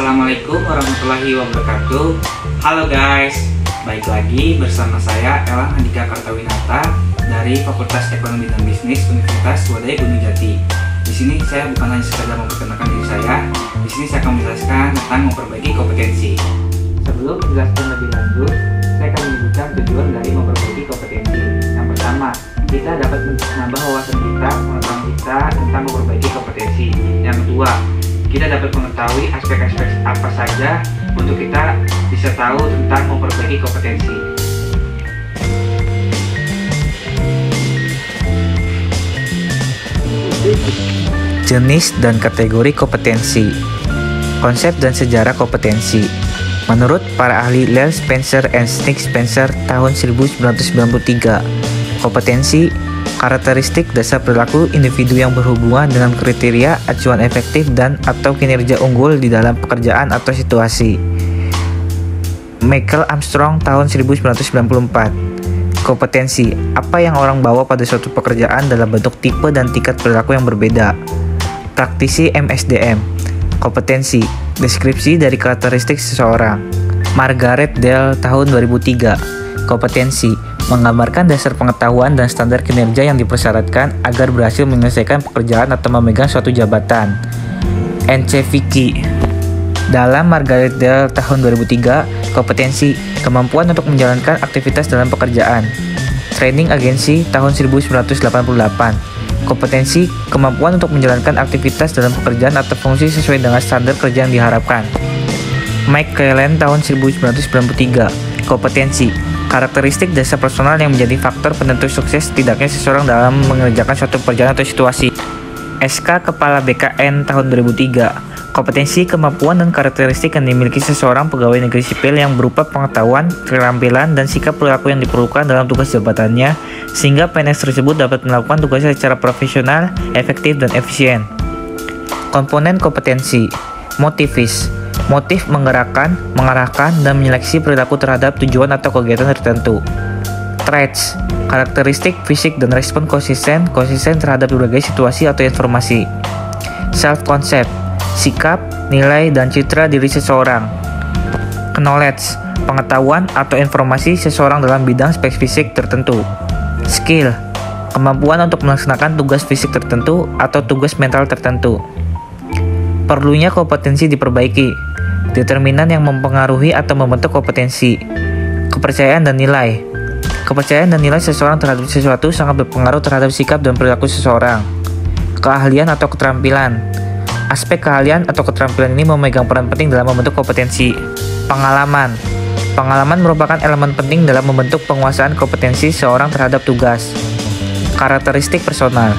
Assalamualaikum warahmatullahi wabarakatuh. Halo guys, baik lagi bersama saya Elang Andika Kartawinata dari Fakultas Ekonomi dan Bisnis Universitas Wadaya Gunung Jati. Di sini saya bukan hanya sekedar memperkenalkan diri saya, di sini saya akan menjelaskan tentang memperbaiki kompetensi. Sebelum menjelaskan lebih lanjut, saya akan menyebutkan tujuan dari memperbaiki kompetensi. Yang pertama, kita dapat menambah wawasan kita, pengetahuan kita tentang memperbaiki kompetensi. Yang kedua, kita dapat mengetahui aspek-aspek apa saja untuk kita bisa tahu tentang memperbaiki kompetensi. Jenis dan kategori kompetensi. Konsep dan sejarah kompetensi. Menurut para ahli Lerner Spencer and Nick Spencer tahun 1993, kompetensi karakteristik dasar perilaku individu yang berhubungan dengan kriteria acuan efektif dan atau kinerja unggul di dalam pekerjaan atau situasi. Michael Armstrong tahun 1994. Kompetensi, apa yang orang bawa pada suatu pekerjaan dalam bentuk tipe dan tingkat perilaku yang berbeda. Praktisi MSDM. Kompetensi, deskripsi dari karakteristik seseorang. Margaret Dale tahun 2003. Kompetensi, menggambarkan dasar pengetahuan dan standar kinerja yang dipersyaratkan agar berhasil menyelesaikan pekerjaan atau memegang suatu jabatan. N.C. Vicky. Dalam Margaret Dale tahun 2003, kompetensi, kemampuan untuk menjalankan aktivitas dalam pekerjaan. Training Agency tahun 1988. Kompetensi, kemampuan untuk menjalankan aktivitas dalam pekerjaan atau fungsi sesuai dengan standar kerja yang diharapkan. Mike Kellen tahun 1993. Kompetensi, karakteristik dasar personal yang menjadi faktor penentu sukses tidaknya seseorang dalam mengerjakan suatu pekerjaan atau situasi. SK Kepala BKN tahun 2003. Kompetensi, kemampuan dan karakteristik yang dimiliki seseorang pegawai negeri sipil yang berupa pengetahuan, keterampilan, dan sikap perilaku yang diperlukan dalam tugas jabatannya, sehingga PNS tersebut dapat melakukan tugasnya secara profesional, efektif, dan efisien. Komponen kompetensi. Motivis. Motif menggerakkan, mengarahkan, dan menyeleksi perilaku terhadap tujuan atau kegiatan tertentu. Traits. Karakteristik fisik dan respon konsisten terhadap berbagai situasi atau informasi. Self-concept. Sikap, nilai, dan citra diri seseorang. Knowledge, pengetahuan atau informasi seseorang dalam bidang spesifik tertentu. Skill, kemampuan untuk melaksanakan tugas fisik tertentu atau tugas mental tertentu. Perlunya kompetensi diperbaiki. Determinan yang mempengaruhi atau membentuk kompetensi. Kepercayaan dan nilai. Kepercayaan dan nilai seseorang terhadap sesuatu sangat berpengaruh terhadap sikap dan perilaku seseorang. Keahlian atau keterampilan. Aspek keahlian atau keterampilan ini memegang peran penting dalam membentuk kompetensi. Pengalaman. Pengalaman merupakan elemen penting dalam membentuk penguasaan kompetensi seseorang terhadap tugas. Karakteristik personal.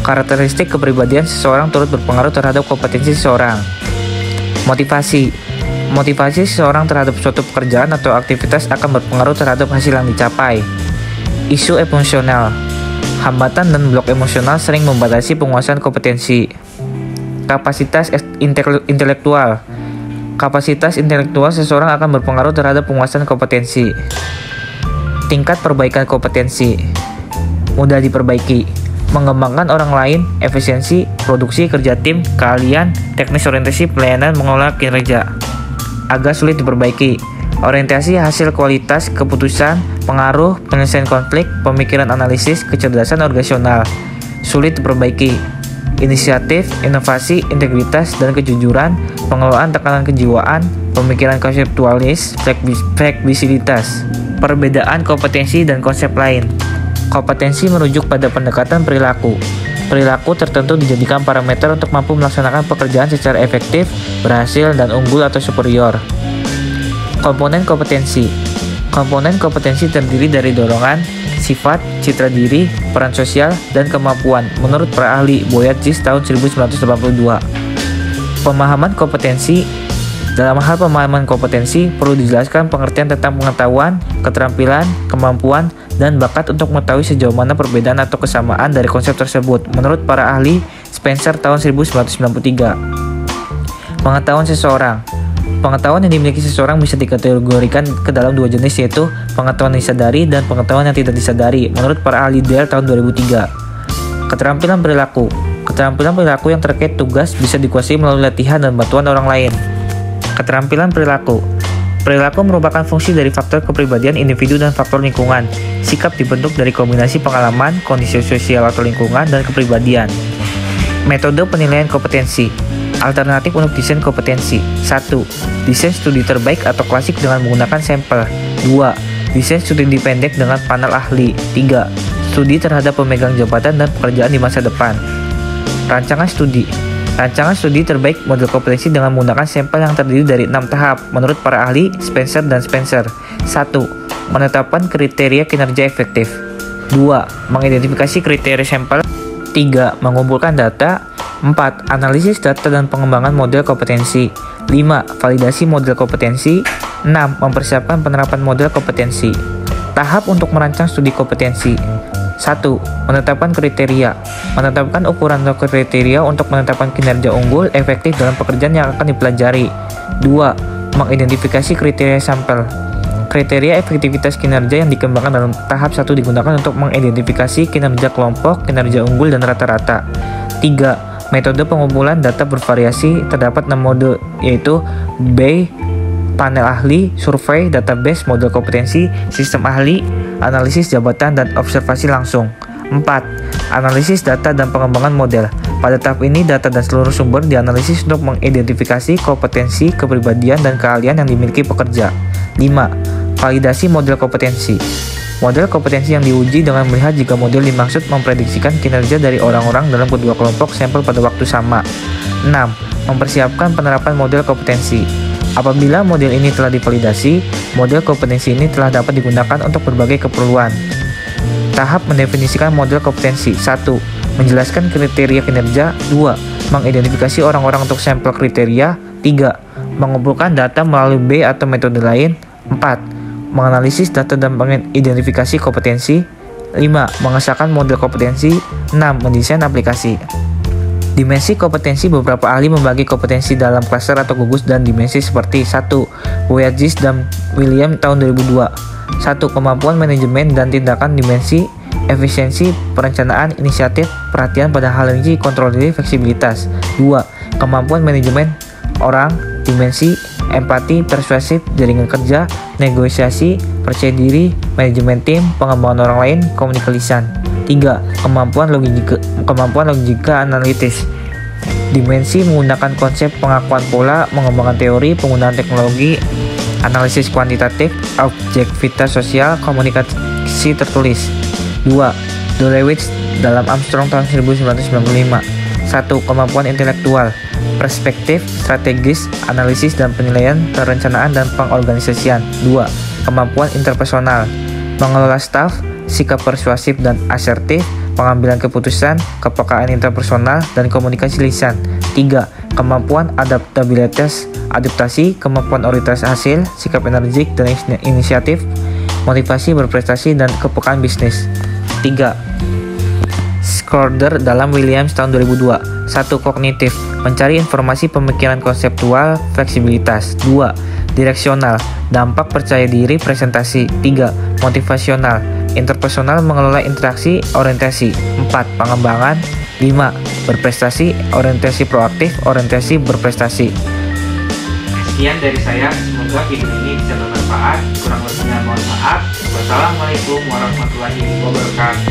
Karakteristik kepribadian seseorang turut berpengaruh terhadap kompetensi seseorang. Motivasi. Motivasi seseorang terhadap suatu pekerjaan atau aktivitas akan berpengaruh terhadap hasil yang dicapai. Isu emosional. Hambatan dan blok emosional sering membatasi penguasaan kompetensi. Kapasitas intelektual. Kapasitas intelektual seseorang akan berpengaruh terhadap penguasaan kompetensi. Tingkat perbaikan kompetensi. Mudah diperbaiki. Mengembangkan orang lain, efisiensi, produksi, kerja tim, keahlian, teknis orientasi, pelayanan, mengelola kinerja. Agak sulit diperbaiki. Orientasi hasil kualitas, keputusan, pengaruh, penyelesaian konflik, pemikiran analisis, kecerdasan organisasional. Sulit diperbaiki. Inisiatif, inovasi, integritas, dan kejujuran, pengelolaan tekanan kejiwaan, pemikiran konseptualis, fleksibilitas. Perbedaan kompetensi dan konsep lain. Kompetensi merujuk pada pendekatan perilaku. Perilaku tertentu dijadikan parameter untuk mampu melaksanakan pekerjaan secara efektif, berhasil, dan unggul atau superior. Komponen kompetensi. Komponen kompetensi terdiri dari dorongan, sifat, citra diri, peran sosial, dan kemampuan menurut para ahli Boyardis tahun 1982. Pemahaman kompetensi. Dalam hal pemahaman kompetensi, perlu dijelaskan pengertian tentang pengetahuan, keterampilan, kemampuan, dan bakat untuk mengetahui sejauh mana perbedaan atau kesamaan dari konsep tersebut menurut para ahli Spencer tahun 1993. Pengetahuan seseorang. Pengetahuan yang dimiliki seseorang bisa dikategorikan ke dalam dua jenis, yaitu pengetahuan yang disadari dan pengetahuan yang tidak disadari menurut para ahli Dale tahun 2003. Keterampilan perilaku. Keterampilan perilaku yang terkait tugas bisa dikuasai melalui latihan dan bantuan orang lain. Keterampilan perilaku. Perilaku merupakan fungsi dari faktor kepribadian individu dan faktor lingkungan. Sikap dibentuk dari kombinasi pengalaman, kondisi sosial atau lingkungan, dan kepribadian. Metode penilaian kompetensi. Alternatif untuk desain kompetensi. 1. Desain studi terbaik atau klasik dengan menggunakan sampel. 2. Desain studi pendek dengan panel ahli. 3. Studi terhadap pemegang jabatan dan pekerjaan di masa depan. Rancangan studi. Rancangan studi terbaik model kompetensi dengan menggunakan sampel yang terdiri dari 6 tahap menurut para ahli Spencer dan Spencer. 1. Menetapkan kriteria kinerja efektif. 2. Mengidentifikasi kriteria sampel. 3. Mengumpulkan data. 4. Analisis data dan pengembangan model kompetensi. 5. Validasi model kompetensi. 6. Mempersiapkan penerapan model kompetensi. Tahap untuk merancang studi kompetensi. 1. Menetapkan kriteria. Menetapkan ukuran atau kriteria untuk menetapkan kinerja unggul efektif dalam pekerjaan yang akan dipelajari. 2. Mengidentifikasi kriteria sampel. Kriteria efektivitas kinerja yang dikembangkan dalam tahap 1 digunakan untuk mengidentifikasi kinerja kelompok, kinerja unggul, dan rata-rata. 3. Metode pengumpulan data bervariasi. Terdapat 6 mode, yaitu Bayes, panel ahli, survei, database, model kompetensi, sistem ahli, analisis jabatan, dan observasi langsung. 4. Analisis data dan pengembangan model. Pada tahap ini, data dan seluruh sumber dianalisis untuk mengidentifikasi kompetensi, kepribadian, dan keahlian yang dimiliki pekerja. 5. Validasi model kompetensi. Model kompetensi yang diuji dengan melihat jika model dimaksud memprediksikan kinerja dari orang-orang dalam kedua kelompok sampel pada waktu sama. 6. Mempersiapkan penerapan model kompetensi. Apabila model ini telah divalidasi, model kompetensi ini telah dapat digunakan untuk berbagai keperluan. Tahap mendefinisikan model kompetensi. 1. Menjelaskan kriteria kinerja. 2. Mengidentifikasi orang-orang untuk sampel kriteria. 3. Mengumpulkan data melalui B atau metode lain. 4. Menganalisis data dan mengidentifikasi kompetensi. 5. Mengesahkan model kompetensi. 6. Mendesain aplikasi. Dimensi kompetensi. Beberapa ahli membagi kompetensi dalam klaster atau gugus dan dimensi seperti 1. Wojcicki dan William tahun 2002. 1. Kemampuan manajemen dan tindakan. Dimensi efisiensi, perencanaan, inisiatif, perhatian pada hal rinci, kontrol diri, fleksibilitas. 2. Kemampuan manajemen orang. Dimensi empati, persuasif, jaringan kerja, negosiasi, percaya diri, manajemen tim, pengembangan orang lain, komunikasi lisan. 3. Kemampuan logika analitis. Dimensi menggunakan konsep, pengakuan pola, mengembangkan teori, penggunaan teknologi, analisis kuantitatif, objektivitas sosial, komunikasi tertulis. 2. Dulewicz dalam Armstrong tahun 1995. 1. Kemampuan intelektual, perspektif, strategis, analisis dan penilaian, perencanaan dan pengorganisasian. 2. Kemampuan interpersonal, mengelola staf, sikap persuasif dan asertif, pengambilan keputusan, kepekaan interpersonal, dan komunikasi lisan. 3. Kemampuan adaptasi, kemampuan orientasi hasil, sikap energik dan inisiatif, motivasi berprestasi, dan kepekaan bisnis. 3. Schroeder dalam Williams tahun 2002. 1. Kognitif, mencari informasi, pemikiran konseptual, fleksibilitas. 2. Direksional, dampak, percaya diri, presentasi. 3. Motivasional, interpersonal, mengelola interaksi, orientasi. 4. Pengembangan. 5. Berprestasi, orientasi proaktif, orientasi berprestasi. Sekian dari saya, semoga video ini bisa bermanfaat. Kurang lebihnya mohon maaf. Wassalamualaikum warahmatullahi wabarakatuh.